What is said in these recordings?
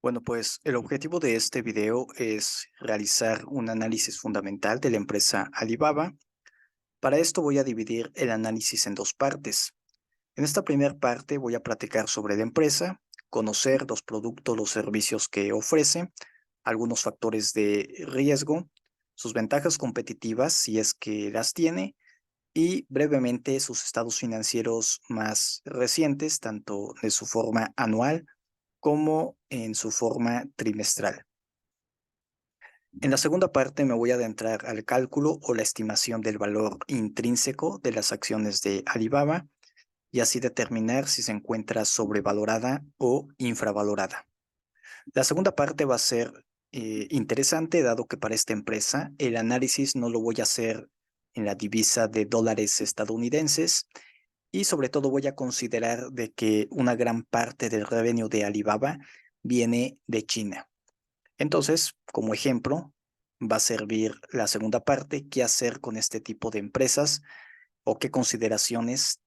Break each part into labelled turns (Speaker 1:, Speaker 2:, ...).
Speaker 1: Bueno, pues el objetivo de este video es realizar un análisis fundamental de la empresa Alibaba. Para esto voy a dividir el análisis en dos partes. En esta primera parte voy a platicar sobre la empresa, conocer los productos, los servicios que ofrece, algunos factores de riesgo, sus ventajas competitivas si es que las tiene y brevemente sus estados financieros más recientes, tanto de su forma anual como en su forma trimestral. En la segunda parte me voy a adentrar al cálculo o la estimación del valor intrínseco de las acciones de Alibaba y así determinar si se encuentra sobrevalorada o infravalorada. La segunda parte va a ser interesante, dado que para esta empresa el análisis no lo voy a hacer en la divisa de dólares estadounidenses y sobre todo voy a considerar de que una gran parte del revenue de Alibaba viene de China. Entonces, como ejemplo, va a servir la segunda parte, qué hacer con este tipo de empresas o qué consideraciones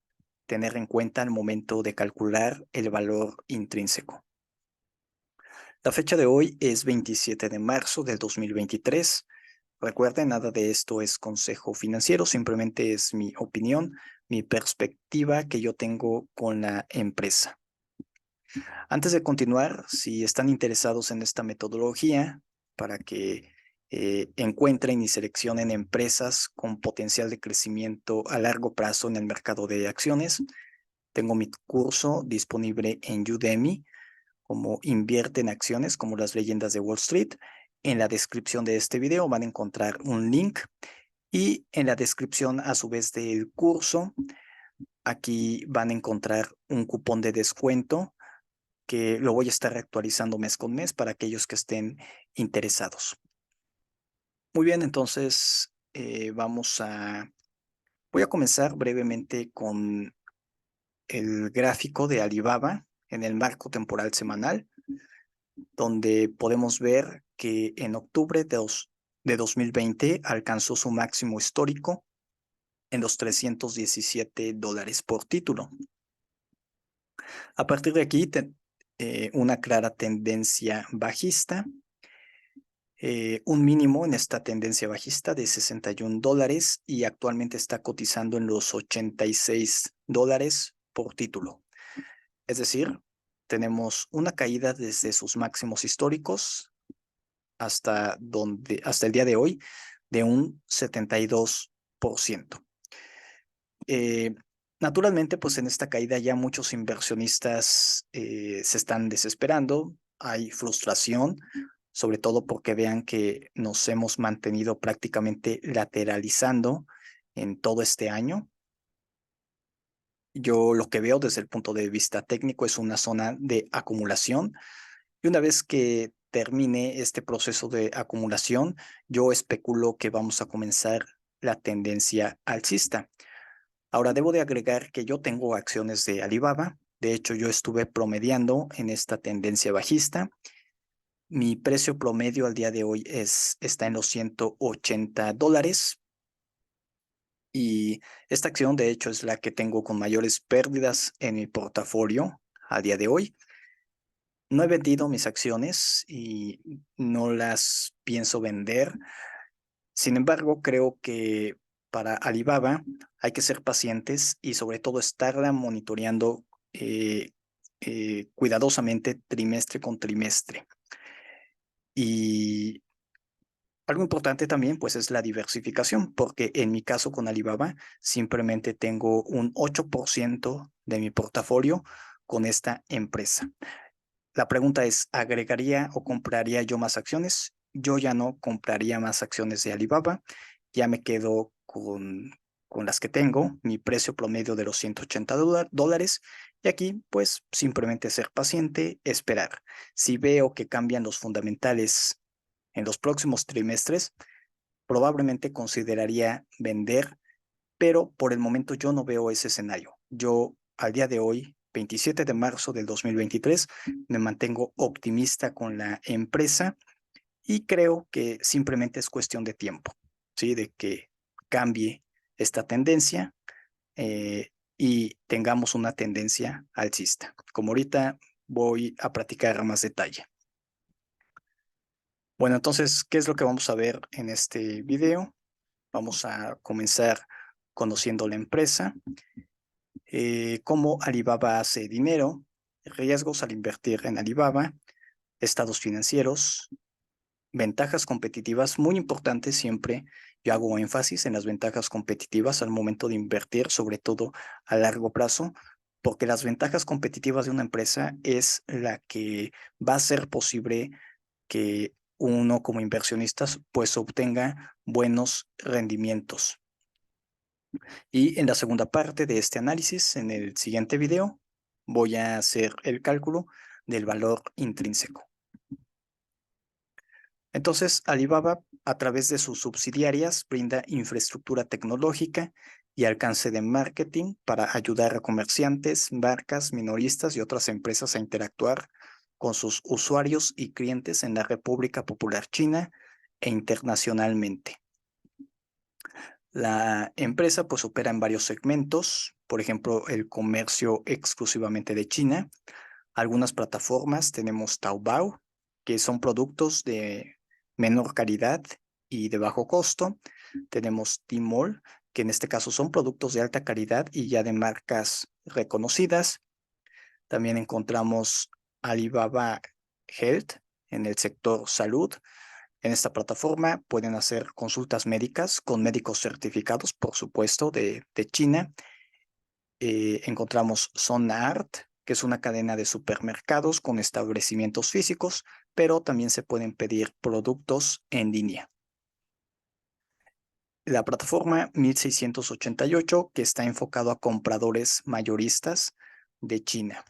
Speaker 1: tener en cuenta al momento de calcular el valor intrínseco. La fecha de hoy es 27 de marzo del 2023. Recuerden, nada de esto es consejo financiero, simplemente es mi opinión, mi perspectiva que yo tengo con la empresa. Antes de continuar, si están interesados en esta metodología para que encuentren y seleccionen empresas con potencial de crecimiento a largo plazo en el mercado de acciones, tengo mi curso disponible en Udemy como Invierte en acciones como las leyendas de Wall Street. En la descripción de este video van a encontrar un link y en la descripción a su vez del curso, aquí van a encontrar un cupón de descuento que lo voy a estar actualizando mes con mes para aquellos que estén interesados. Muy bien, entonces voy a comenzar brevemente con el gráfico de Alibaba en el marco temporal semanal, donde podemos ver que en octubre de 2020 alcanzó su máximo histórico en los $317 por título. A partir de aquí, una clara tendencia bajista, un mínimo en esta tendencia bajista de $61 y actualmente está cotizando en los $86 por título. Es decir, tenemos una caída desde sus máximos históricos hasta el día de hoy de un 72%. Eh, Naturalmente, pues en esta caída ya muchos inversionistas se están desesperando, hay frustración, sobre todo porque vean que nos hemos mantenido prácticamente lateralizando en todo este año. Yo lo que veo desde el punto de vista técnico es una zona de acumulación y una vez que termine este proceso de acumulación, yo especulo que vamos a comenzar la tendencia alcista. Ahora debo de agregar que yo tengo acciones de Alibaba. De hecho, yo estuve promediando en esta tendencia bajista. Mi precio promedio al día de hoy está en los $180. Y esta acción, de hecho, es la que tengo con mayores pérdidas en mi portafolio a día de hoy. No he vendido mis acciones y no las pienso vender. Sin embargo, creo que para Alibaba hay que ser pacientes y sobre todo estarla monitoreando cuidadosamente trimestre con trimestre. Y algo importante también pues es la diversificación, porque en mi caso con Alibaba simplemente tengo un 8% de mi portafolio con esta empresa. La pregunta es, ¿agregaría o compraría yo más acciones? Yo ya no compraría más acciones de Alibaba, ya me quedo con las que tengo, mi precio promedio de los $180, y aquí pues simplemente ser paciente, esperar. Si veo que cambian los fundamentales en los próximos trimestres, probablemente consideraría vender, pero por el momento yo no veo ese escenario. Yo al día de hoy, 27 de marzo del 2023, me mantengo optimista con la empresa y creo que simplemente es cuestión de tiempo, ¿sí? De que cambie esta tendencia y tengamos una tendencia alcista. Como ahorita voy a platicar a más detalle. Bueno, entonces, ¿qué es lo que vamos a ver en este video? Vamos a comenzar conociendo la empresa, cómo Alibaba hace dinero, riesgos al invertir en Alibaba, estados financieros, ventajas competitivas, muy importantes siempre. Yo hago énfasis en las ventajas competitivas al momento de invertir, sobre todo a largo plazo, porque las ventajas competitivas de una empresa es la que va a hacer posible que uno como inversionista pues obtenga buenos rendimientos. Y en la segunda parte de este análisis, en el siguiente video, voy a hacer el cálculo del valor intrínseco. Entonces, Alibaba, a través de sus subsidiarias, brinda infraestructura tecnológica y alcance de marketing para ayudar a comerciantes, marcas, minoristas y otras empresas a interactuar con sus usuarios y clientes en la República Popular China e internacionalmente. La empresa pues opera en varios segmentos, por ejemplo, el comercio exclusivamente de China. Algunas plataformas tenemos Taobao, que son productos de menor calidad y de bajo costo. Tenemos Tmall, que en este caso son productos de alta calidad y ya de marcas reconocidas. También encontramos Alibaba Health en el sector salud. En esta plataforma pueden hacer consultas médicas con médicos certificados, por supuesto, de China. Encontramos Sonart, que es una cadena de supermercados con establecimientos físicos, pero también se pueden pedir productos en línea. La plataforma 1688, que está enfocado a compradores mayoristas de China.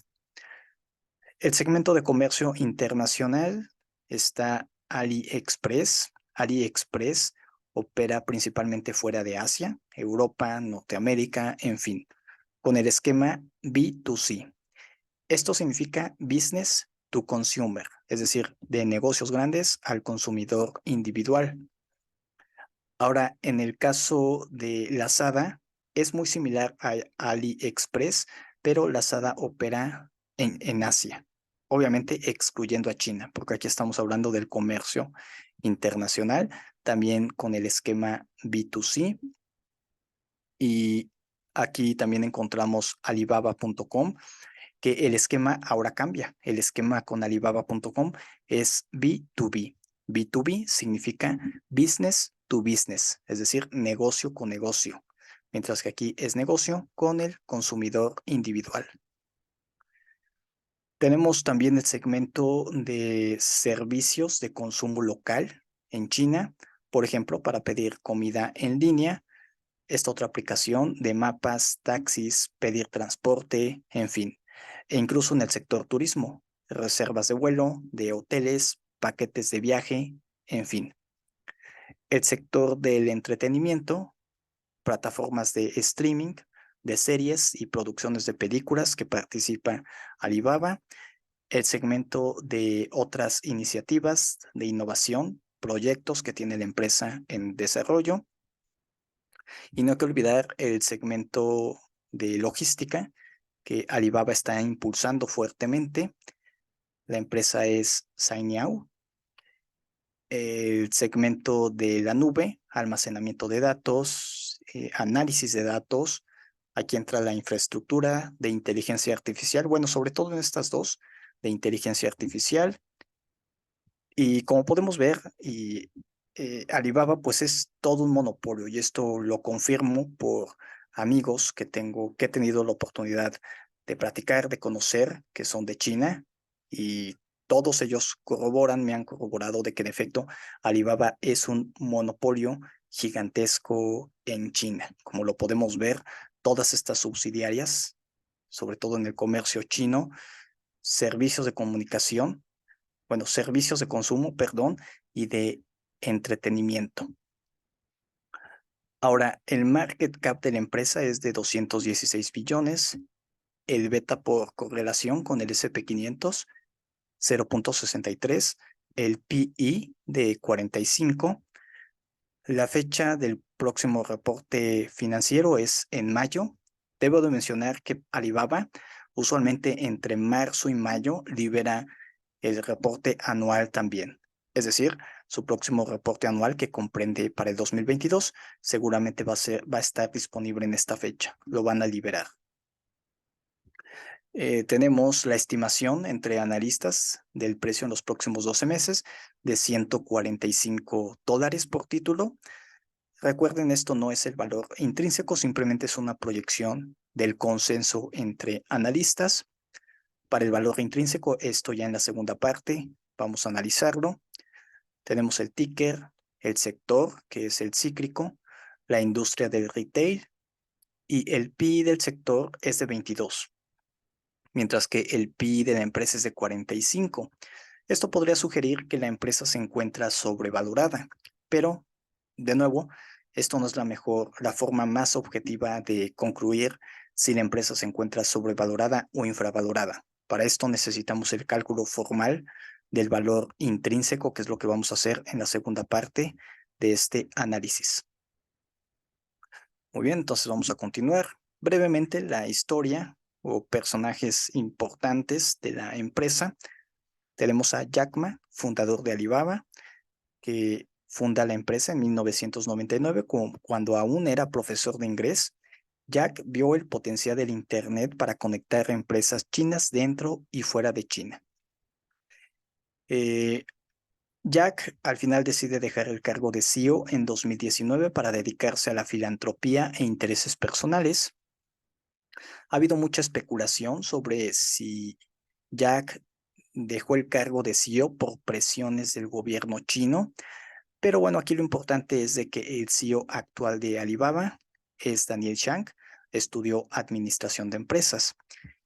Speaker 1: El segmento de comercio internacional está AliExpress. AliExpress opera principalmente fuera de Asia, Europa, Norteamérica, en fin, con el esquema B2C. Esto significa Business to Consumer, es decir, de negocios grandes al consumidor individual. Ahora, en el caso de Lazada, es muy similar a AliExpress, pero Lazada opera en Asia, obviamente excluyendo a China, porque aquí estamos hablando del comercio internacional, también con el esquema B2C. Y aquí también encontramos Alibaba.com, que el esquema ahora cambia. El esquema con Alibaba.com es B2B. B2B significa business to business, es decir, negocio con negocio, mientras que aquí es negocio con el consumidor individual. Tenemos también el segmento de servicios de consumo local en China, por ejemplo, para pedir comida en línea. Esta otra aplicación de mapas, taxis, pedir transporte, en fin, e incluso en el sector turismo, reservas de vuelo, de hoteles, paquetes de viaje, en fin. El sector del entretenimiento, plataformas de streaming, de series y producciones de películas que participa Alibaba. El segmento de otras iniciativas de innovación, proyectos que tiene la empresa en desarrollo. Y no hay que olvidar el segmento de logística que Alibaba está impulsando fuertemente. La empresa es Cainiao. El segmento de la nube, almacenamiento de datos, análisis de datos. Aquí entra la infraestructura de inteligencia artificial. Bueno, sobre todo en estas dos, de inteligencia artificial. Y como podemos ver, Alibaba pues es todo un monopolio y esto lo confirmo por amigos que tengo, que he tenido la oportunidad de platicar, de conocer, que son de China y todos ellos corroboran, me han corroborado de que en efecto Alibaba es un monopolio gigantesco en China. Como lo podemos ver, todas estas subsidiarias, sobre todo en el comercio chino, servicios de comunicación, bueno, servicios de consumo, perdón, y de entretenimiento. Ahora, el market cap de la empresa es de 216 billones, el beta por correlación con el SP500, 0.63, el PE de 45. La fecha del próximo reporte financiero es en mayo. Debo de mencionar que Alibaba usualmente entre marzo y mayo libera el reporte anual también. Es decir, su próximo reporte anual, que comprende para el 2022, seguramente va a estar disponible en esta fecha. Lo van a liberar. Tenemos la estimación entre analistas del precio en los próximos 12 meses de $145 por título. Recuerden, esto no es el valor intrínseco, simplemente es una proyección del consenso entre analistas. Para el valor intrínseco, esto ya en la segunda parte, vamos a analizarlo. Tenemos el ticker, el sector, que es el cíclico, la industria del retail, y el PI del sector es de 22, mientras que el PI de la empresa es de 45. Esto podría sugerir que la empresa se encuentra sobrevalorada, pero, de nuevo, esto no es la forma más objetiva de concluir si la empresa se encuentra sobrevalorada o infravalorada. Para esto necesitamos el cálculo formal del valor intrínseco, que es lo que vamos a hacer en la segunda parte de este análisis. Muy bien, entonces vamos a continuar brevemente la historia o personajes importantes de la empresa. Tenemos a Jack Ma, fundador de Alibaba, que funda la empresa en 1999, cuando aún era profesor de inglés. Jack vio el potencial del Internet para conectar empresas chinas dentro y fuera de China. Jack al final decide dejar el cargo de CEO en 2019 para dedicarse a la filantropía e intereses personales. Ha habido mucha especulación sobre si Jack dejó el cargo de CEO por presiones del gobierno chino, pero bueno, aquí lo importante es de que el CEO actual de Alibaba es Daniel Zhang, estudió administración de empresas.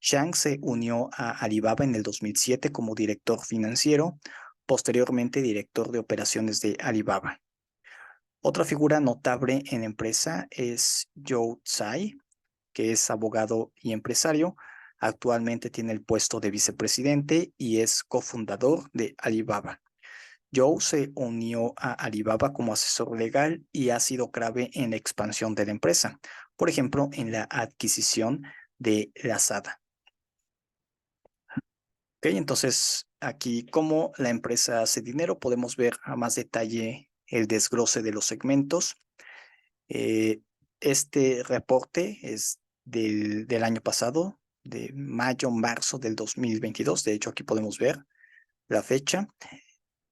Speaker 1: Zhang se unió a Alibaba en el 2007 como director financiero, posteriormente director de operaciones de Alibaba. Otra figura notable en la empresa es Joe Tsai, que es abogado y empresario. Actualmente tiene el puesto de vicepresidente y es cofundador de Alibaba. Joe se unió a Alibaba como asesor legal y ha sido clave en la expansión de la empresa, por ejemplo, en la adquisición de Lazada. Ok, entonces aquí cómo la empresa hace dinero, podemos ver a más detalle el desglose de los segmentos. Este reporte es del año pasado, de mayo-marzo del 2022. De hecho, aquí podemos ver la fecha.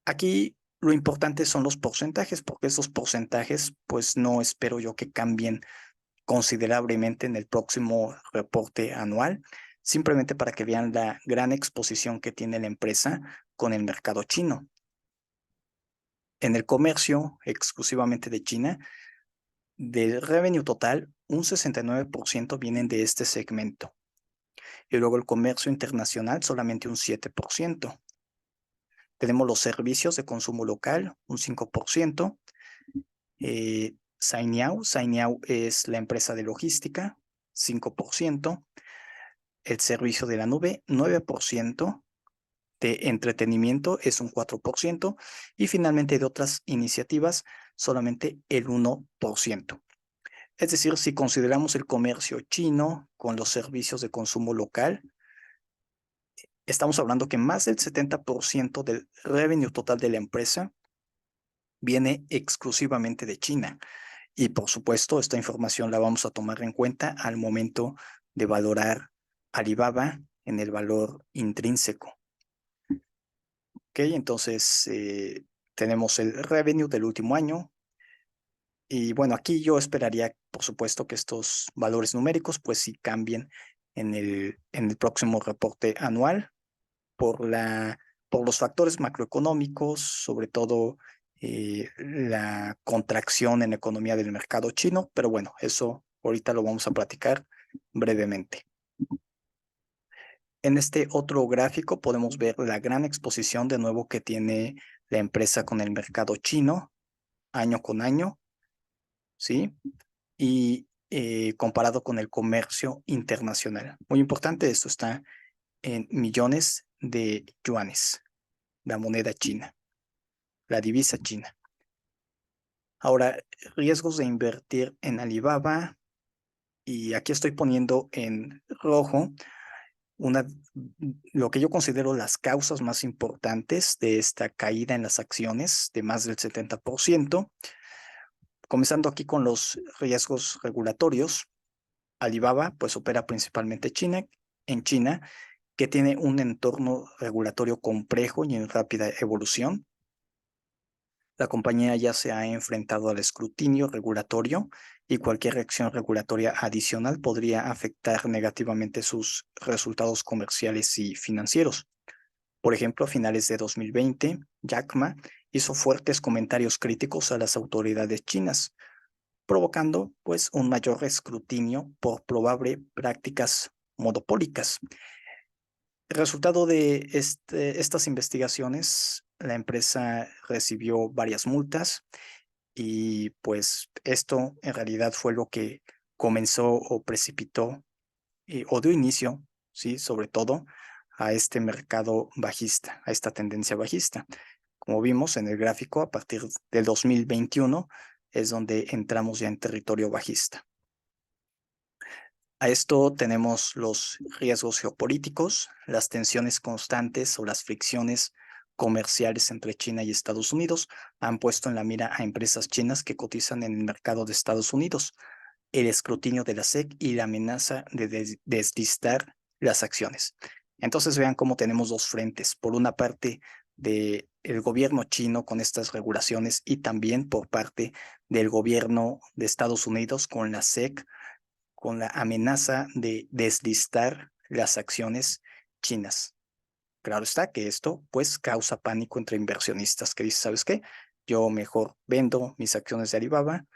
Speaker 1: Aquí lo importante son los porcentajes, porque esos porcentajes, pues no espero yo que cambien considerablemente en el próximo reporte anual, simplemente para que vean la gran exposición que tiene la empresa con el mercado chino. En el comercio exclusivamente de China, del revenue total, un 69% vienen de este segmento. Y luego el comercio internacional, solamente un 7%. Tenemos los servicios de consumo local, un 5%. Cainiao es la empresa de logística, 5%. El servicio de la nube, 9%. De entretenimiento es un 4%. Y finalmente de otras iniciativas, solamente el 1%. Es decir, si consideramos el comercio chino con los servicios de consumo local, estamos hablando que más del 70% del revenue total de la empresa viene exclusivamente de China. Y por supuesto, esta información la vamos a tomar en cuenta al momento de valorar Alibaba en el valor intrínseco. Ok, entonces tenemos el revenue del último año. Y bueno, aquí yo esperaría, por supuesto, que estos valores numéricos pues sí cambien en el próximo reporte anual por los factores macroeconómicos, sobre todo la contracción en la economía del mercado chino, pero bueno, eso ahorita lo vamos a platicar brevemente. En este otro gráfico podemos ver la gran exposición de nuevo que tiene la empresa con el mercado chino año con año, ¿sí? Y comparado con el comercio internacional. Muy importante, esto está en millones de yuanes, la moneda china, la divisa china. Ahora, riesgos de invertir en Alibaba, y aquí estoy poniendo en rojo lo que yo considero las causas más importantes de esta caída en las acciones de más del 70%, comenzando aquí con los riesgos regulatorios. Alibaba pues opera principalmente en China, que tiene un entorno regulatorio complejo y en rápida evolución. La compañía ya se ha enfrentado al escrutinio regulatorio y cualquier reacción regulatoria adicional podría afectar negativamente sus resultados comerciales y financieros. Por ejemplo, a finales de 2020, Jack Ma hizo fuertes comentarios críticos a las autoridades chinas, provocando pues un mayor escrutinio por probable prácticas monopólicas. El resultado de estas investigaciones, la empresa recibió varias multas y pues esto en realidad fue lo que comenzó o precipitó o dio inicio, sí, sobre todo a este mercado bajista, a esta tendencia bajista. Como vimos en el gráfico, a partir del 2021 es donde entramos ya en territorio bajista. A esto tenemos los riesgos geopolíticos, las tensiones constantes o las fricciones comerciales entre China y Estados Unidos han puesto en la mira a empresas chinas que cotizan en el mercado de Estados Unidos, el escrutinio de la SEC y la amenaza de deslistar las acciones. Entonces vean cómo tenemos dos frentes. Por una parte, del gobierno chino con estas regulaciones y también por parte del gobierno de Estados Unidos con la SEC, con la amenaza de deslistar las acciones chinas. Claro está que esto pues causa pánico entre inversionistas que dicen, ¿sabes qué? Yo mejor vendo mis acciones de Alibaba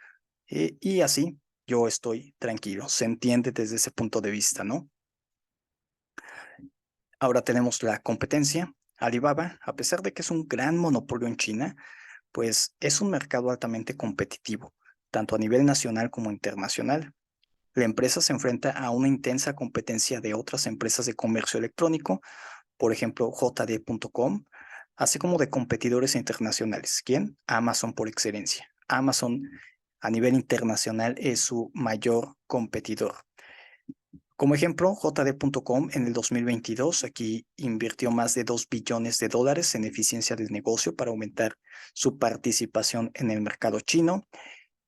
Speaker 1: y así yo estoy tranquilo. Se entiende desde ese punto de vista, ¿no? Ahora tenemos la competencia. Alibaba, a pesar de que es un gran monopolio en China, pues es un mercado altamente competitivo, tanto a nivel nacional como internacional. La empresa se enfrenta a una intensa competencia de otras empresas de comercio electrónico, por ejemplo, JD.com, así como de competidores internacionales. ¿Quién? Amazon por excelencia. Amazon a nivel internacional es su mayor competidor. Como ejemplo, JD.com en el 2022 aquí invirtió más de 2 billones de dólares en eficiencia del negocio para aumentar su participación en el mercado chino.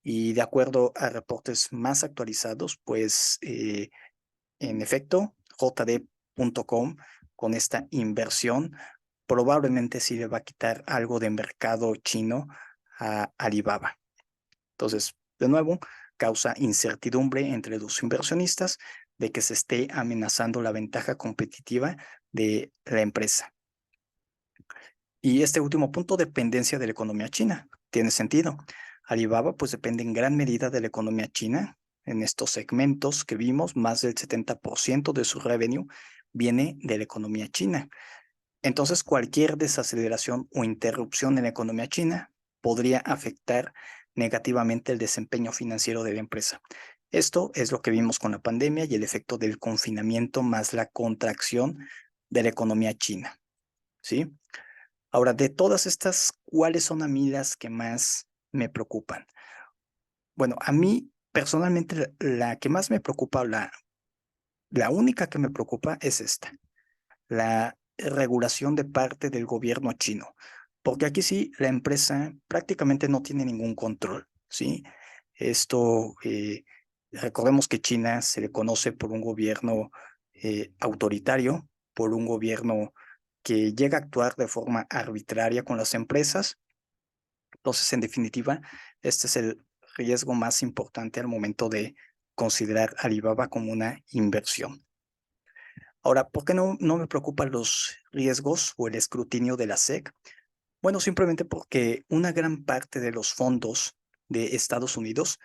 Speaker 1: Y de acuerdo a reportes más actualizados, pues en efecto, JD.com con esta inversión probablemente sí le va a quitar algo de mercado chino a Alibaba. Entonces, de nuevo, causa incertidumbre entre los inversionistas de que se esté amenazando la ventaja competitiva de la empresa. Y este último punto, dependencia de la economía china. Tiene sentido. Alibaba pues depende en gran medida de la economía china. En estos segmentos que vimos, más del 70% de su revenue viene de la economía china. Entonces, cualquier desaceleración o interrupción en la economía china podría afectar negativamente el desempeño financiero de la empresa. Esto es lo que vimos con la pandemia y el efecto del confinamiento más la contracción de la economía china, ¿sí? Ahora, de todas estas, ¿cuáles son a mí las que más me preocupan? Bueno, a mí personalmente la que más me preocupa, la única que me preocupa es esta, la regulación de parte del gobierno chino, porque aquí sí la empresa prácticamente no tiene ningún control, ¿sí? Esto, recordemos que China se le conoce por un gobierno autoritario, por un gobierno que llega a actuar de forma arbitraria con las empresas. Entonces, en definitiva, este es el riesgo más importante al momento de considerar Alibaba como una inversión. Ahora, ¿por qué no me preocupan los riesgos o el escrutinio de la SEC? Bueno, simplemente porque una gran parte de los fondos de Estados Unidos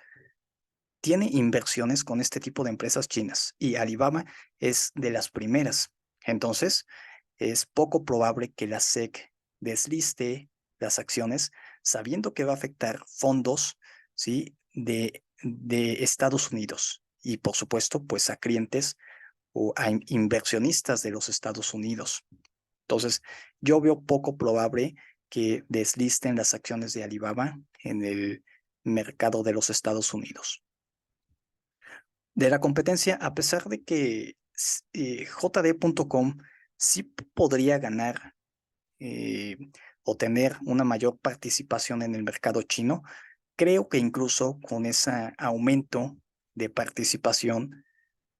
Speaker 1: tiene inversiones con este tipo de empresas chinas y Alibaba es de las primeras. Entonces, es poco probable que la SEC desliste las acciones sabiendo que va a afectar fondos, ¿sí? de Estados Unidos y, por supuesto, pues a clientes o a inversionistas de los Estados Unidos. Entonces, yo veo poco probable que deslisten las acciones de Alibaba en el mercado de los Estados Unidos. De la competencia, a pesar de que JD.com sí podría ganar o tener una mayor participación en el mercado chino. Creo que incluso con ese aumento de participación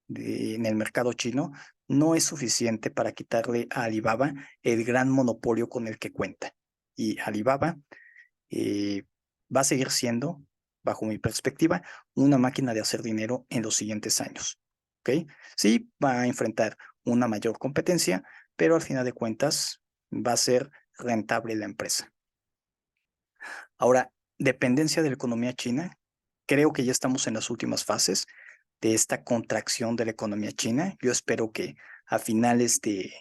Speaker 1: en el mercado chino no es suficiente para quitarle a Alibaba el gran monopolio con el que cuenta. Y Alibaba eh, va a seguir siendo, bajo mi perspectiva, una máquina de hacer dinero en los siguientes años. ¿Ok? Sí, va a enfrentar una mayor competencia, pero al final de cuentas va a ser rentable la empresa. Ahora, dependencia de la economía china. Creo que ya estamos en las últimas fases de esta contracción de la economía china. Yo espero que a finales de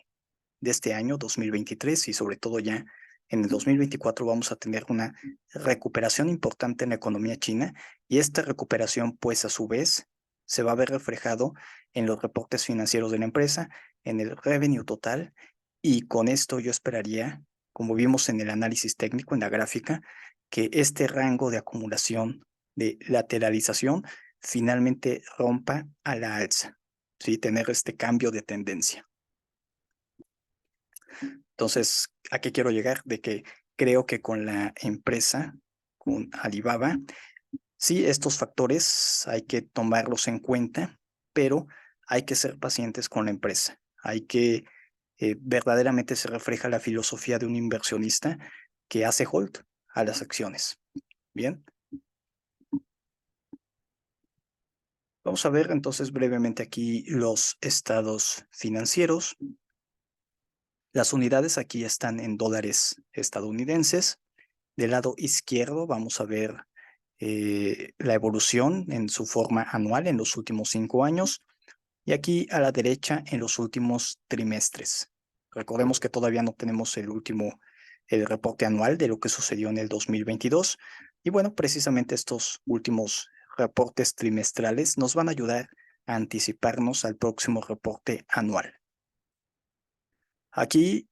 Speaker 1: este año, 2023, y sobre todo ya en el 2024 vamos a tener una recuperación importante en la economía china, y esta recuperación, pues a su vez, se va a ver reflejado en los reportes financieros de la empresa, en el revenue total, y con esto yo esperaría, como vimos en el análisis técnico, en la gráfica, que este rango de acumulación, de lateralización, finalmente rompa a la alza, ¿sí? Tener este cambio de tendencia. Entonces, ¿a qué quiero llegar? De que creo que con la empresa, con Alibaba, sí, estos factores hay que tomarlos en cuenta, pero hay que ser pacientes con la empresa. Hay que verdaderamente se refleja la filosofía de un inversionista que hace hold a las acciones. Bien, vamos a ver entonces brevemente aquí los estados financieros. Las unidades aquí están en dólares estadounidenses. Del lado izquierdo vamos a ver la evolución en su forma anual en los últimos 5 años, y aquí a la derecha en los últimos trimestres. Recordemos que todavía no tenemos el reporte anual de lo que sucedió en el 2022, y bueno, precisamente estos últimos reportes trimestrales nos van a ayudar a anticiparnos al próximo reporte anual. Aquí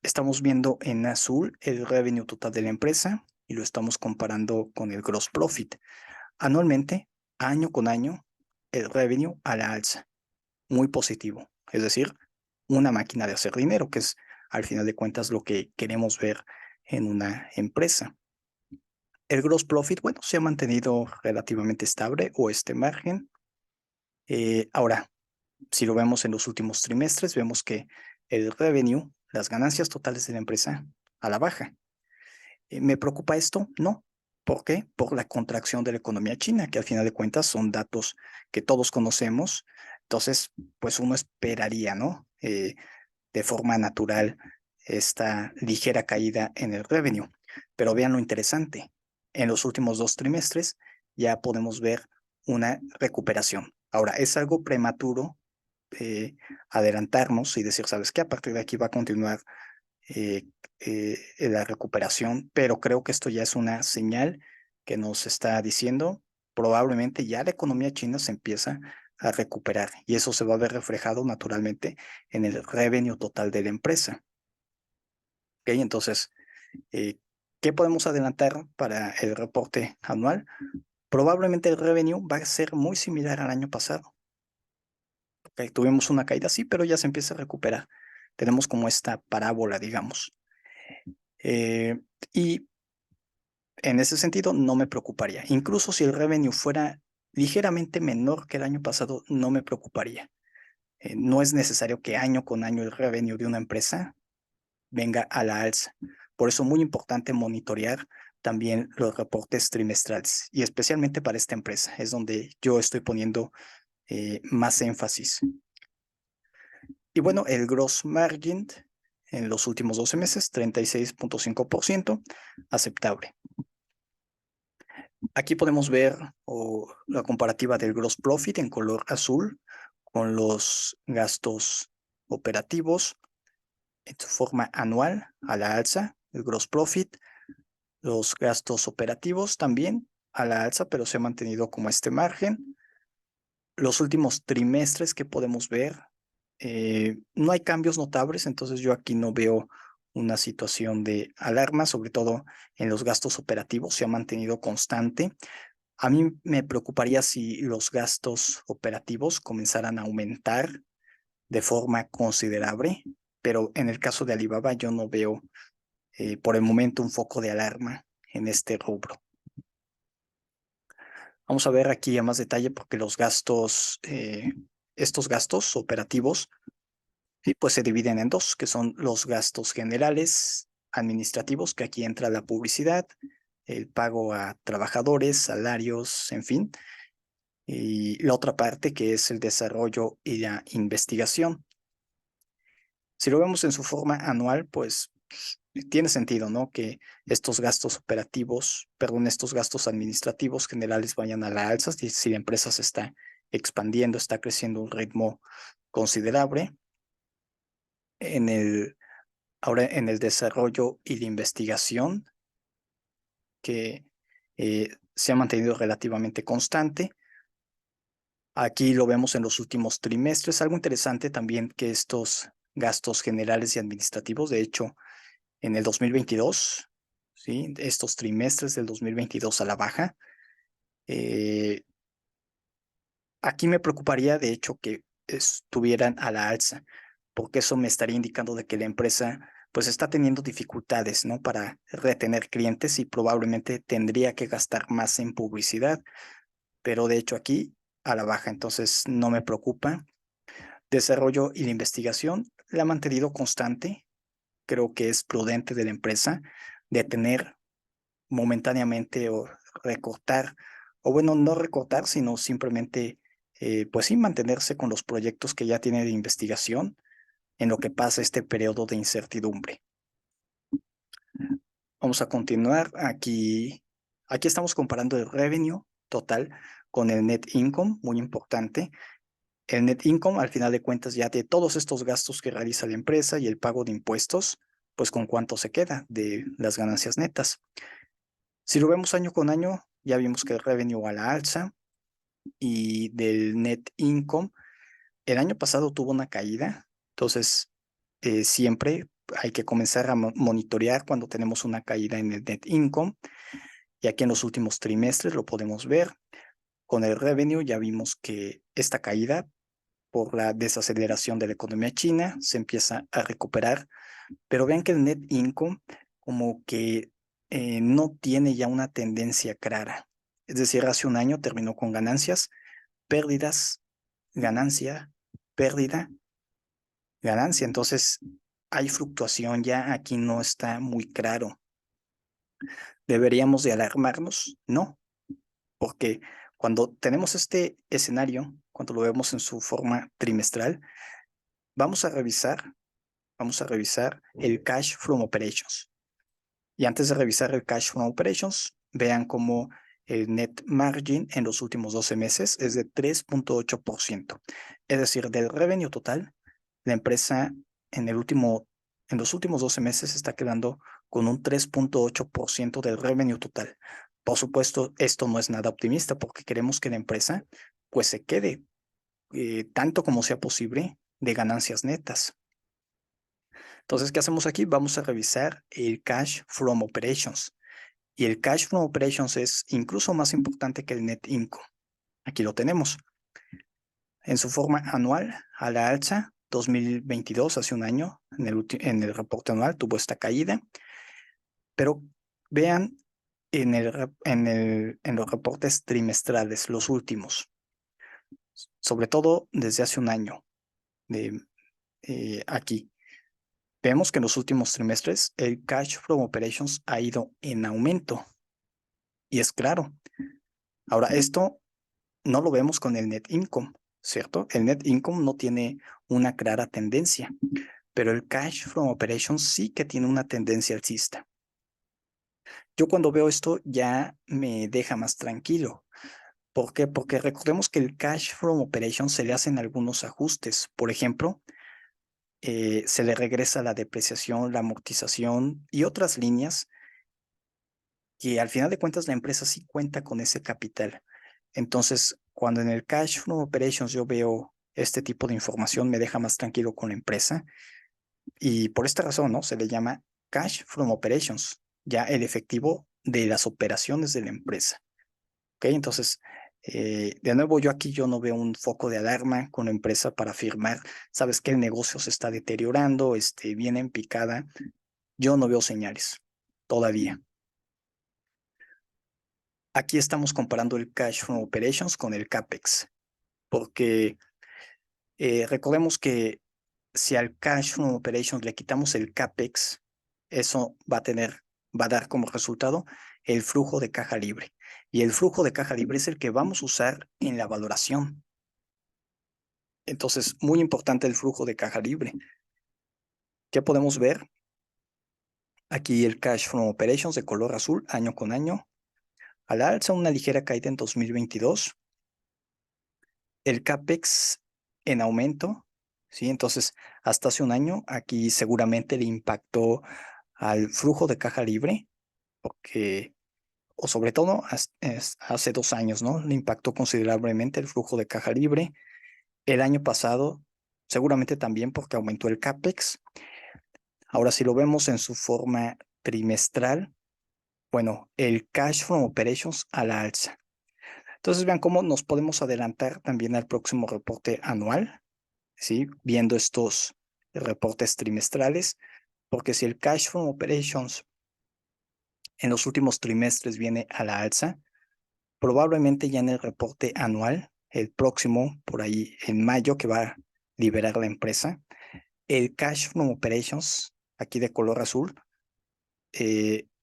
Speaker 1: estamos viendo en azul el revenue total de la empresa y lo estamos comparando con el gross profit. Anualmente, año con año, el revenue a la alza, muy positivo. Es decir, una máquina de hacer dinero, que es al final de cuentas lo que queremos ver en una empresa. El gross profit, bueno, se ha mantenido relativamente estable, o este margen. Ahora, si lo vemos en los últimos trimestres, vemos que el revenue, las ganancias totales de la empresa, a la baja. ¿Me preocupa esto? No. ¿Por qué? Por la contracción de la economía china, que al final de cuentas son datos que todos conocemos. Entonces, pues uno esperaría, ¿no? De forma natural, esta ligera caída en el revenue. Pero vean lo interesante. En los últimos 2 trimestres ya podemos ver una recuperación. Ahora, es algo prematuro adelantarnos y decir, ¿sabes qué? A partir de aquí va a continuar eh, la recuperación, pero creo que esto ya es una señal que nos está diciendo, probablemente ya la economía china se empieza a recuperar, y eso se va a ver reflejado naturalmente en el revenue total de la empresa. ¿Ok? Entonces, eh, ¿qué podemos adelantar para el reporte anual? Probablemente el revenue va a ser muy similar al año pasado. ¿Ok? Tuvimos una caída, sí, pero ya se empieza a recuperar. Tenemos como esta parábola, digamos. Eh, y en ese sentido, no me preocuparía. Incluso si el revenue fuera ligeramente menor que el año pasado, no me preocuparía. No es necesario que año con año el revenue de una empresa venga a la alza. Por eso, muy importante monitorear también los reportes trimestrales, y especialmente para esta empresa, es donde yo estoy poniendo más énfasis. Y bueno, el gross margin en los últimos 12 meses, 36.5%, aceptable. Aquí podemos ver la comparativa del gross profit en color azul con los gastos operativos en su forma anual a la alza, el gross profit, los gastos operativos también a la alza, pero se ha mantenido como este margen. Los últimos trimestres que podemos ver, no hay cambios notables, entonces yo aquí no veo una situación de alarma, sobre todo en los gastos operativos, se ha mantenido constante. A mí me preocuparía si los gastos operativos comenzaran a aumentar de forma considerable, pero en el caso de Alibaba yo no veo por el momento un foco de alarma en este rubro. Vamos a ver aquí a más detalle porque los gastos, estos gastos operativos, sí, pues se dividen en dos, que son los gastos generales, administrativos, que aquí entra la publicidad, el pago a trabajadores, salarios, en fin, y la otra parte que es el desarrollo y la investigación. Si lo vemos en su forma anual, pues tiene sentido, ¿no? Que estos gastos operativos, perdón, estos gastos administrativos generales vayan a la alza si la empresa se está expandiendo, está creciendo a un ritmo considerable. Ahora en el desarrollo y la investigación, que se ha mantenido relativamente constante. Aquí lo vemos en los últimos trimestres. Algo interesante también que estos gastos generales y administrativos, de hecho, en el 2022, ¿sí? Estos trimestres del 2022 a la baja. eh, Aquí me preocuparía, de hecho, que estuvieran a la alza, porque eso me estaría indicando de que la empresa pues está teniendo dificultades, ¿no? Para retener clientes y probablemente tendría que gastar más en publicidad, pero de hecho aquí a la baja, entonces no me preocupa. Desarrollo y la investigación la ha mantenido constante. Creo que es prudente de la empresa detener momentáneamente o recortar, o bueno, no recortar, sino simplemente, pues sí, mantenerse con los proyectos que ya tiene de investigación en lo que pasa este periodo de incertidumbre. Vamos a continuar aquí. Aquí estamos comparando el revenue total con el net income, muy importante. El net income, al final de cuentas, ya de todos estos gastos que realiza la empresa y el pago de impuestos, pues con cuánto se queda de las ganancias netas. Si lo vemos año con año, ya vimos que el revenue a la alza y del net income, el año pasado tuvo una caída, entonces siempre hay que comenzar a monitorear cuando tenemos una caída en el net income, y aquí en los últimos trimestres lo podemos ver. Con el revenue ya vimos que esta caída por la desaceleración de la economía china se empieza a recuperar, pero vean que el net income como que no tiene ya una tendencia clara. Es decir, hace un año terminó con ganancias, pérdidas, ganancia, pérdida, ganancia. Entonces, hay fluctuación ya, aquí no está muy claro. ¿Deberíamos de alarmarnos? No, porque cuando tenemos este escenario, cuando lo vemos en su forma trimestral, vamos a revisar, vamos a revisar el cash from operations. Y antes de revisar el cash from operations, vean cómo el net margin en los últimos 12 meses es de 3.8%. Es decir, del revenue total, la empresa en los últimos 12 meses está quedando con un 3.8% del revenue total. Por supuesto, esto no es nada optimista porque queremos que la empresa pues se quede tanto como sea posible de ganancias netas. Entonces, ¿qué hacemos aquí? Vamos a revisar el cash from operations. Y el cash from operations es incluso más importante que el net income. Aquí lo tenemos. En su forma anual, a la alza, 2022, hace un año, en el reporte anual tuvo esta caída. Pero vean en los reportes trimestrales, los últimos, sobre todo desde hace un año, de aquí. Vemos que en los últimos trimestres el cash from operations ha ido en aumento. Y es claro. Ahora, esto no lo vemos con el net income, ¿cierto? El net income no tiene una clara tendencia, pero el cash from operations sí que tiene una tendencia alcista. Yo cuando veo esto ya me deja más tranquilo. ¿Por qué? Porque recordemos que el cash from operations se le hacen algunos ajustes. Por ejemplo, se le regresa la depreciación, la amortización y otras líneas que al final de cuentas la empresa sí cuenta con ese capital. Entonces, cuando en el cash from operations yo veo este tipo de información, me deja más tranquilo con la empresa. Y por esta razón, ¿no? Se le llama cash from operations, ya el efectivo de las operaciones de la empresa. ¿Ok? Entonces, De nuevo, yo no veo un foco de alarma con la empresa para afirmar, sabes que el negocio se está deteriorando, viene en picada. Yo no veo señales todavía. Aquí estamos comparando el Cash from Operations con el CAPEX, porque recordemos que si al Cash from Operations le quitamos el CAPEX, eso va a dar como resultado el flujo de caja libre. Y el flujo de caja libre es el que vamos a usar en la valoración. Entonces, muy importante el flujo de caja libre. ¿Qué podemos ver? Aquí el Cash from Operations de color azul, año con año. A la alza una ligera caída en 2022. El CAPEX en aumento, ¿sí? Entonces, hasta hace un año, aquí seguramente le impactó al flujo de caja libre, porque, o sobre todo hace 2 años, ¿no? Le impactó considerablemente el flujo de caja libre. El año pasado, seguramente también porque aumentó el CAPEX. Ahora, si lo vemos en su forma trimestral, bueno, el Cash from Operations a la alza. Entonces, vean cómo nos podemos adelantar también al próximo reporte anual, ¿sí? Viendo estos reportes trimestrales, porque si el Cash from Operations en los últimos trimestres viene a la alza, probablemente ya en el reporte anual, el próximo, por ahí en mayo, que va a liberar la empresa, el Cash from Operations, aquí de color azul,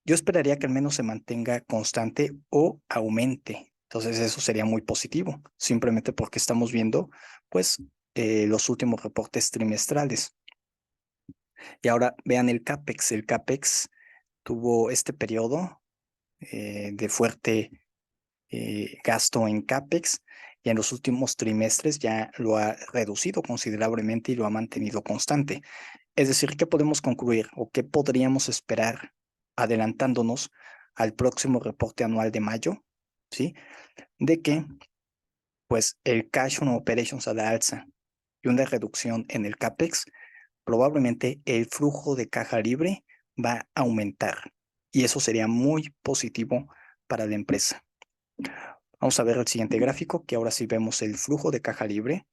Speaker 1: yo esperaría que al menos se mantenga constante o aumente. Entonces eso sería muy positivo, simplemente porque estamos viendo, pues, los últimos reportes trimestrales. Y ahora vean el CAPEX. El CAPEX tuvo este periodo de fuerte gasto en CAPEX y en los últimos trimestres ya lo ha reducido considerablemente y lo ha mantenido constante. Es decir, ¿qué podemos concluir o qué podríamos esperar adelantándonos al próximo reporte anual de mayo? ¿Sí? De que, pues, el Cash from Operations a la alza y una reducción en el CAPEX, probablemente el flujo de caja libre va a aumentar y eso sería muy positivo para la empresa. Vamos a ver el siguiente gráfico, que ahora sí vemos el flujo de caja libre.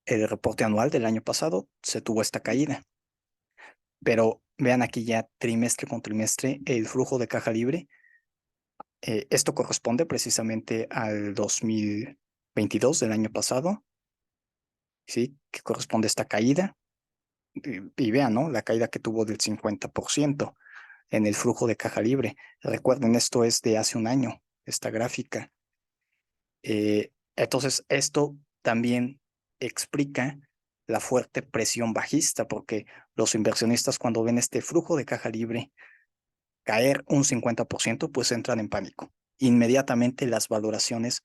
Speaker 1: El reporte anual del año pasado se tuvo esta caída, pero vean aquí ya trimestre con trimestre el flujo de caja libre. Esto corresponde precisamente al 2022 del año pasado, ¿sí? Que corresponde a esta caída. Y vean, ¿no? La caída que tuvo del 50% en el flujo de caja libre. Recuerden, esto es de hace un año, esta gráfica. Entonces, esto también explica la fuerte presión bajista, porque los inversionistas cuando ven este flujo de caja libre caer un 50%, pues entran en pánico. Inmediatamente las valoraciones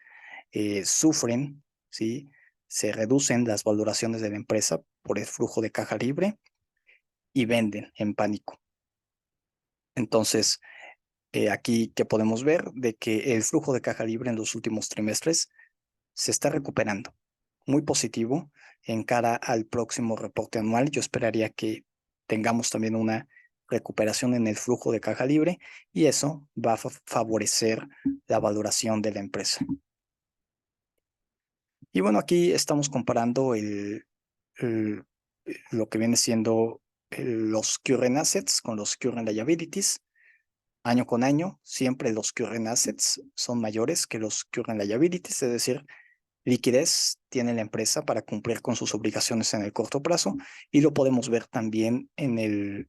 Speaker 1: sufren, ¿sí? Se reducen las valoraciones de la empresa por el flujo de caja libre y venden en pánico. Entonces, aquí que podemos ver de que el flujo de caja libre en los últimos trimestres se está recuperando. Muy positivo en cara al próximo reporte anual. Yo esperaría que tengamos también una recuperación en el flujo de caja libre y eso va a favorecer la valoración de la empresa. Y bueno, aquí estamos comparando lo que viene siendo los current assets con los current liabilities. Año con año, siempre los current assets son mayores que los current liabilities, es decir, liquidez tiene la empresa para cumplir con sus obligaciones en el corto plazo y lo podemos ver también en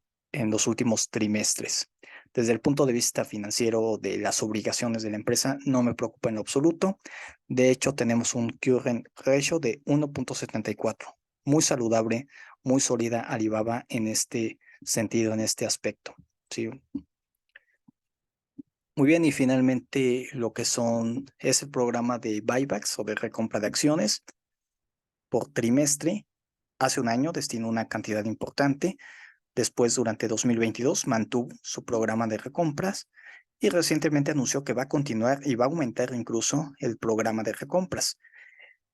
Speaker 1: los últimos trimestres. Desde el punto de vista financiero de las obligaciones de la empresa, no me preocupa en lo absoluto. De hecho, tenemos un current ratio de 1.74, muy saludable, muy sólida Alibaba en este sentido, en este aspecto. Sí. Muy bien, y finalmente lo que es el programa de buybacks o de recompra de acciones por trimestre. Hace un año destinó una cantidad importante. Después, durante 2022, mantuvo su programa de recompras y recientemente anunció que va a continuar y va a aumentar incluso el programa de recompras.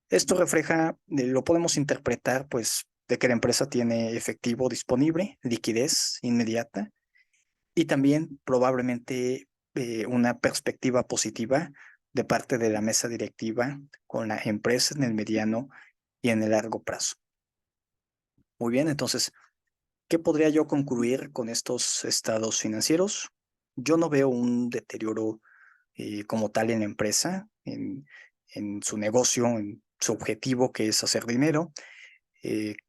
Speaker 1: Esto refleja, lo podemos interpretar, pues, de que la empresa tiene efectivo disponible, liquidez inmediata y también probablemente una perspectiva positiva de parte de la mesa directiva con la empresa en el mediano y en el largo plazo. Muy bien, entonces, ¿qué podría yo concluir con estos estados financieros? Yo no veo un deterioro como tal en la empresa, en su negocio, en su objetivo que es hacer dinero.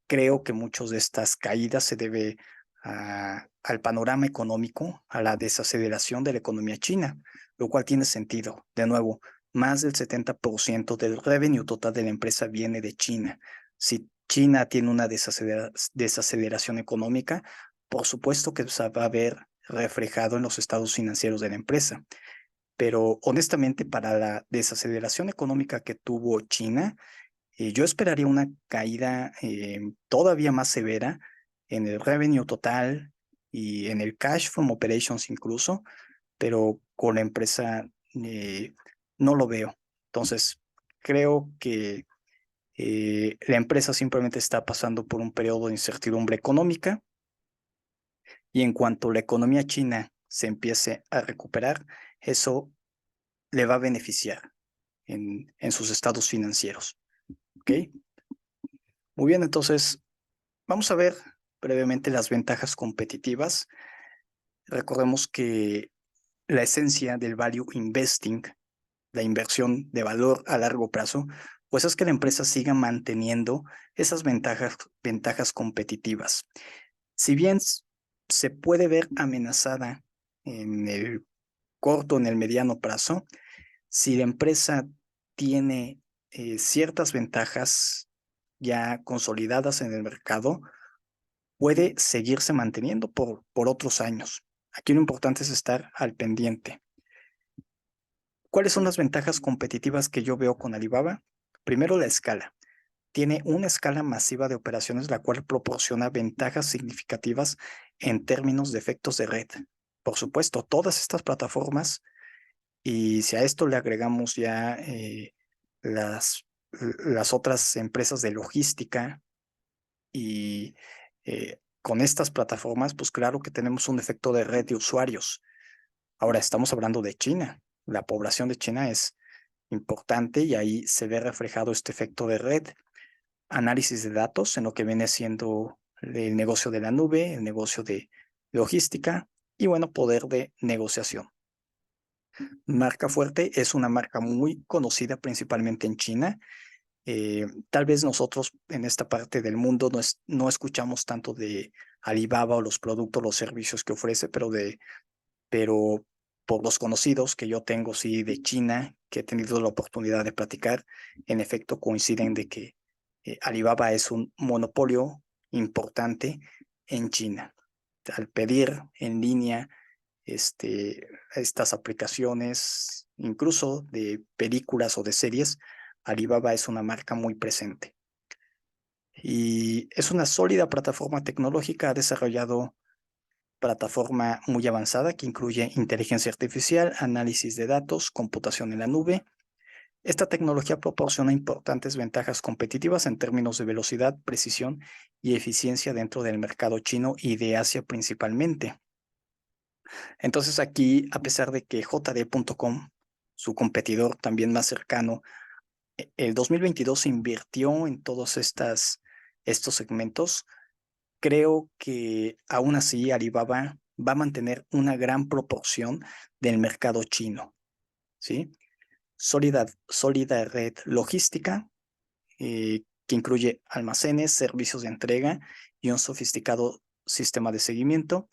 Speaker 1: Creo que muchas de estas caídas se debe al panorama económico, a la desaceleración de la economía china, lo cual tiene sentido. De nuevo, más del 70% del revenue total de la empresa viene de China. Si China tiene una desaceleración económica, por supuesto que se va a ver reflejado en los estados financieros de la empresa. Pero honestamente, para la desaceleración económica que tuvo China, yo esperaría una caída todavía más severa en el revenue total y en el cash from operations incluso, pero con la empresa no lo veo. Entonces, creo que la empresa simplemente está pasando por un periodo de incertidumbre económica y en cuanto la economía china se empiece a recuperar, eso le va a beneficiar en sus estados financieros. ¿Ok? Muy bien, entonces vamos a ver brevemente las ventajas competitivas. Recordemos que la esencia del value investing, la inversión de valor a largo plazo, pues es que la empresa siga manteniendo esas ventajas competitivas. Si bien se puede ver amenazada en el corto, en el mediano plazo, si la empresa tiene ciertas ventajas ya consolidadas en el mercado, puede seguirse manteniendo por otros años. Aquí lo importante es estar al pendiente. ¿Cuáles son las ventajas competitivas que yo veo con Alibaba? Primero, la escala. Tiene una escala masiva de operaciones, la cual proporciona ventajas significativas en términos de efectos de red. Por supuesto, todas estas plataformas, y si a esto le agregamos ya las, las otras empresas de logística y con estas plataformas, pues claro que tenemos un efecto de red de usuarios. Ahora estamos hablando de China. La población de China es importante y ahí se ve reflejado este efecto de red. Análisis de datos en lo que viene siendo el negocio de la nube, el negocio de logística y bueno, poder de negociación. Marca fuerte es una marca muy conocida principalmente en China. Tal vez nosotros en esta parte del mundo no escuchamos tanto de Alibaba o los productos, los servicios que ofrece, pero por los conocidos que yo tengo, sí, de China, que he tenido la oportunidad de platicar, en efecto coinciden de que Alibaba es un monopolio importante en China. Al pedir en línea estas aplicaciones, incluso de películas o de series, Alibaba es una marca muy presente. Y es una sólida plataforma tecnológica, ha desarrollado plataforma muy avanzada que incluye inteligencia artificial, análisis de datos, computación en la nube. Esta tecnología proporciona importantes ventajas competitivas en términos de velocidad, precisión y eficiencia dentro del mercado chino y de Asia principalmente. Entonces aquí, a pesar de que JD.com, su competidor también más cercano, el 2022 se invirtió en todos estos segmentos, creo que aún así Alibaba va a mantener una gran proporción del mercado chino, ¿sí? Sólida red logística que incluye almacenes, servicios de entrega y un sofisticado sistema de seguimiento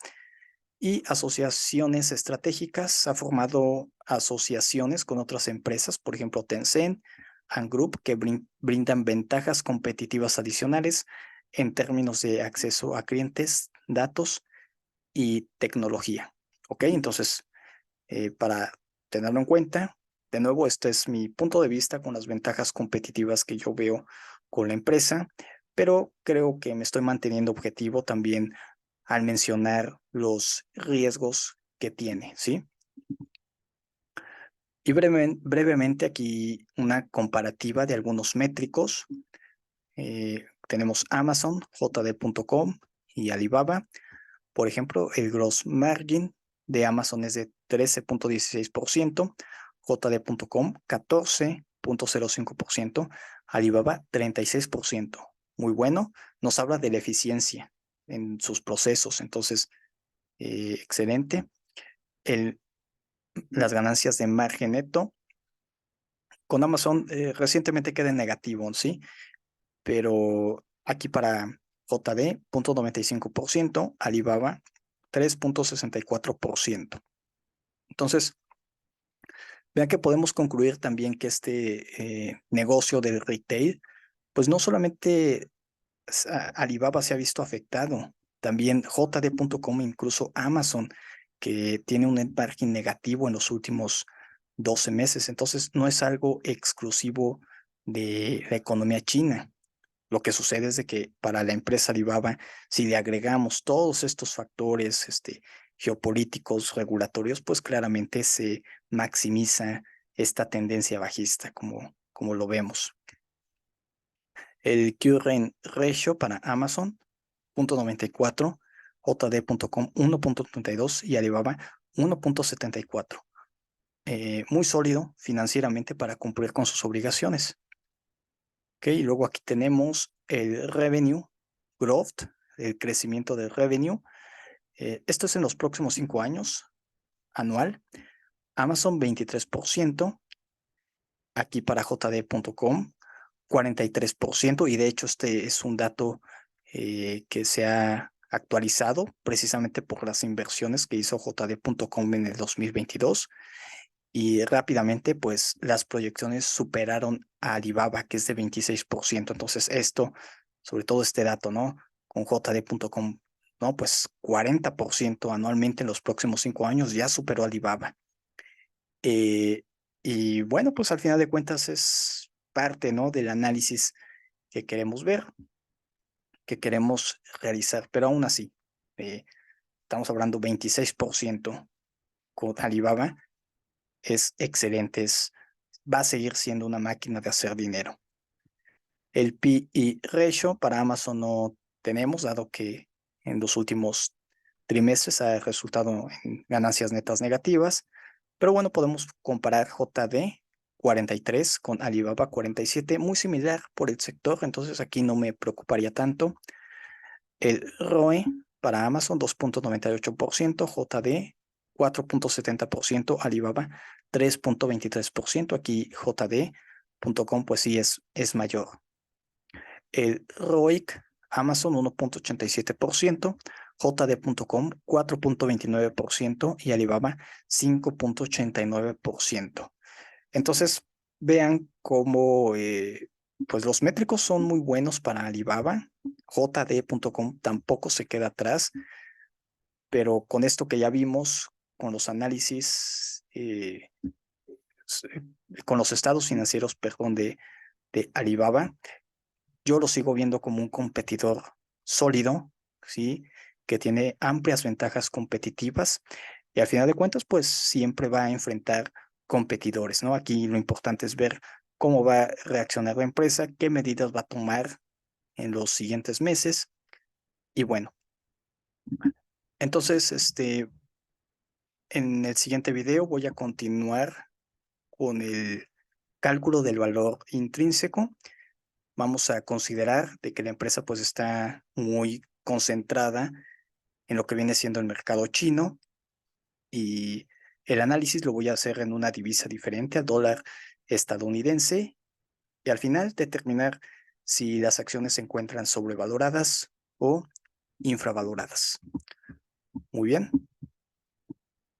Speaker 1: y asociaciones estratégicas. Ha formado asociaciones con otras empresas, por ejemplo, Tencent, Ant Group, que brindan ventajas competitivas adicionales en términos de acceso a clientes, datos y tecnología. ¿Ok? Entonces, para tenerlo en cuenta, de nuevo, este es mi punto de vista con las ventajas competitivas que yo veo con la empresa, pero creo que me estoy manteniendo objetivo también al mencionar los riesgos que tiene, ¿sí? Y brevemente aquí una comparativa de algunos métricos. Tenemos Amazon, JD.com y Alibaba. Por ejemplo, el gross margin de Amazon es de 13.16%, JD.com 14.05%, Alibaba 36%. Muy bueno, nos habla de la eficiencia en sus procesos, entonces, excelente. Las ganancias de margen neto con Amazon recientemente queda en negativo, ¿sí? Pero aquí para JD, 0.95%, Alibaba, 3.64%. Entonces, vean que podemos concluir también que este negocio del retail, pues no solamente Alibaba se ha visto afectado, también JD.com, incluso Amazon, que tiene un net margin negativo en los últimos 12 meses. Entonces, no es algo exclusivo de la economía china. Lo que sucede es de que para la empresa Alibaba, si le agregamos todos estos factores geopolíticos, regulatorios, pues claramente se maximiza esta tendencia bajista, como lo vemos. El current ratio para Amazon, 0.94, JD.com 1.32 y Alibaba 1.74. Muy sólido financieramente para cumplir con sus obligaciones. Y luego aquí tenemos el revenue growth, el crecimiento del revenue. Esto es en los próximos 5 años, anual. Amazon 23%, aquí para JD.com 43%, y de hecho este es un dato que se ha actualizado precisamente por las inversiones que hizo JD.com en el 2022. Y rápidamente, pues las proyecciones superaron a Alibaba, que es de 26%. Entonces, esto, sobre todo este dato, ¿no? Con JD.com, ¿no? Pues 40% anualmente en los próximos 5 años ya superó a Alibaba. Eh, y bueno, pues al final de cuentas es parte, ¿no? Del análisis que queremos ver, que queremos realizar. Pero aún así, estamos hablando 26% con Alibaba. Es excelente, va a seguir siendo una máquina de hacer dinero. El P/E ratio para Amazon no tenemos, dado que en los últimos trimestres ha resultado en ganancias netas negativas, pero bueno, podemos comparar JD 43 con Alibaba 47, muy similar por el sector, entonces aquí no me preocuparía tanto. El ROE para Amazon 2.98%, JD 4.70%, Alibaba 3.23%. Aquí JD.com pues sí es mayor. El ROIC Amazon 1.87%, JD.com 4.29% y Alibaba 5.89%. Entonces vean cómo pues los métricos son muy buenos para Alibaba. JD.com tampoco se queda atrás, pero con esto que ya vimos, con los análisis, con los estados financieros, perdón, de Alibaba, yo lo sigo viendo como un competidor sólido, ¿sí? Que tiene amplias ventajas competitivas y al final de cuentas, pues siempre va a enfrentar competidores, ¿no? Aquí lo importante es ver cómo va a reaccionar la empresa, qué medidas va a tomar en los siguientes meses. Y bueno, entonces, en el siguiente video voy a continuar con el cálculo del valor intrínseco. Vamos a considerar de que la empresa pues está muy concentrada en lo que viene siendo el mercado chino y el análisis lo voy a hacer en una divisa diferente al dólar estadounidense y al final determinar si las acciones se encuentran sobrevaloradas o infravaloradas. Muy bien.